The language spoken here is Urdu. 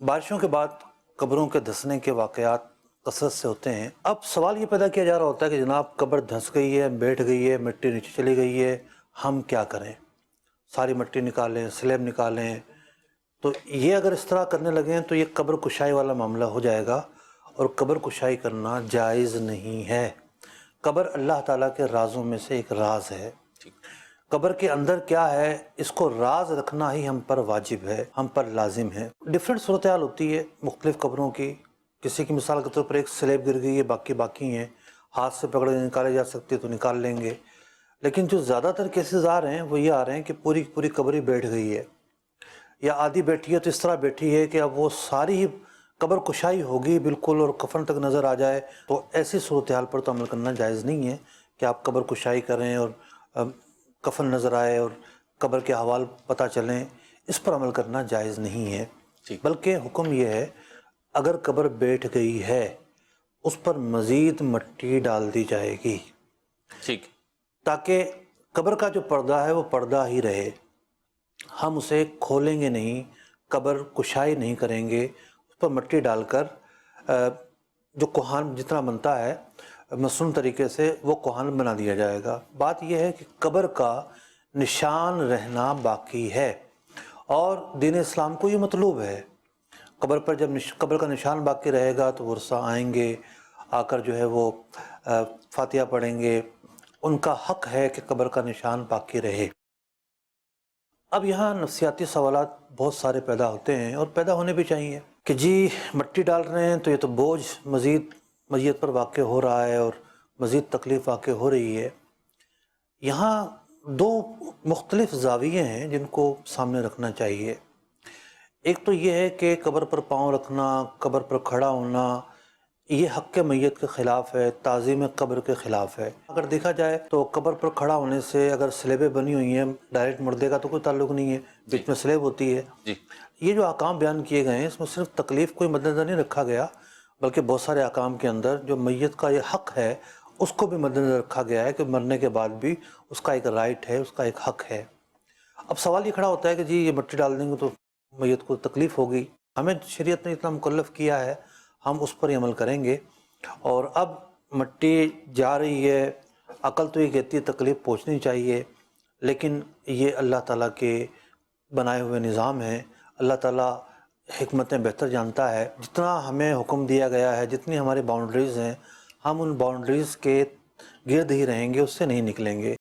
بارشوں کے بعد قبروں کے دھنسنے کے واقعات کثرت سے ہوتے ہیں۔ اب سوال یہ پیدا کیا جا رہا ہوتا ہے کہ جناب قبر دھنس گئی ہے، بیٹھ گئی ہے، مٹی نیچے چلی گئی ہے، ہم کیا کریں؟ ساری مٹی نکالیں، سلیب نکالیں؟ تو یہ اگر اس طرح کرنے لگیں تو یہ قبر کشائی والا معاملہ ہو جائے گا، اور قبر کشائی کرنا جائز نہیں ہے۔ قبر اللہ تعالیٰ کے رازوں میں سے ایک راز ہے۔ قبر کے اندر کیا ہے اس کو راز رکھنا ہی ہم پر واجب ہے، ہم پر لازم ہے۔ ڈیفرنٹ صورتحال ہوتی ہے مختلف قبروں کی۔ کسی کی مثال کے طور پر ایک سلیب گر گئی ہے، باقی ہیں، ہاتھ سے پکڑ کے نکالے جا سکتے تو نکال لیں گے، لیکن جو زیادہ تر کیسز آ رہے ہیں وہ یہ آ رہے ہیں کہ پوری قبر ہی بیٹھ گئی ہے، یا آدھی بیٹھی ہے تو اس طرح بیٹھی ہے کہ اب وہ ساری ہی قبر کشائی ہوگی بالکل اور کفن تک نظر آ جائے، تو ایسی صورتحال پر تو عمل کرنا جائز نہیں ہے کہ آپ قبر کشائی کریں اور کفن نظر آئے اور قبر کے احوال پتہ چلیں، اس پر عمل کرنا جائز نہیں ہے۔ بلکہ حکم یہ ہے اگر قبر بیٹھ گئی ہے اس پر مزید مٹی ڈال دی جائے گی، ٹھیک، تاکہ قبر کا جو پردہ ہے وہ پردہ ہی رہے، ہم اسے کھولیں گے نہیں، قبر کشائی نہیں کریں گے، اس پر مٹی ڈال کر جو کوہان جتنا بنتا ہے مصنوع طریقے سے وہ کوہان بنا دیا جائے گا۔ بات یہ ہے کہ قبر کا نشان رہنا باقی ہے، اور دین اسلام کو یہ مطلوب ہے۔ قبر پر جب قبر کا نشان باقی رہے گا تو ورثہ آئیں گے، آ کر جو ہے وہ فاتحہ پڑھیں گے، ان کا حق ہے کہ قبر کا نشان باقی رہے۔ اب یہاں نفسیاتی سوالات بہت سارے پیدا ہوتے ہیں، اور پیدا ہونے بھی چاہیے، کہ جی مٹی ڈال رہے ہیں تو یہ تو بوجھ مزید میت پر واقع ہو رہا ہے اور مزید تکلیف واقع ہو رہی ہے۔ یہاں دو مختلف زاویے ہیں جن کو سامنے رکھنا چاہیے۔ ایک تو یہ ہے کہ قبر پر پاؤں رکھنا، قبر پر کھڑا ہونا، یہ حق میت کے خلاف ہے، تعظیم قبر کے خلاف ہے۔ اگر دیکھا جائے تو قبر پر کھڑا ہونے سے اگر سلیبیں بنی ہوئی ہیں، ڈائریکٹ مردے کا تو کوئی تعلق نہیں ہے، بیچ میں سلیب ہوتی ہے۔ یہ جو احکام بیان کیے گئے ہیں اس میں صرف تکلیف کوئی مد نظر نہیں رکھا گیا، بلکہ بہت سارے احکام کے اندر جو میت کا یہ حق ہے اس کو بھی مد نظر رکھا گیا ہے کہ مرنے کے بعد بھی اس کا ایک رائٹ ہے، اس کا ایک حق ہے۔ اب سوال یہ کھڑا ہوتا ہے کہ جی یہ مٹی ڈال دیں گے تو میت کو تکلیف ہوگی، ہمیں شریعت نے اتنا مکلف کیا ہے، ہم اس پر ہی عمل کریں گے۔ اور اب مٹی جا رہی ہے، عقل تو یہ کہتی ہے تکلیف پہنچنی چاہیے، لیکن یہ اللہ تعالیٰ کے بنائے ہوئے نظام ہیں، اللہ تعالیٰ حکمتیں بہتر جانتا ہے۔ جتنا ہمیں حکم دیا گیا ہے، جتنی ہماری باؤنڈریز ہیں، ہم ان باؤنڈریز کے گرد ہی رہیں گے، اس سے نہیں نکلیں گے۔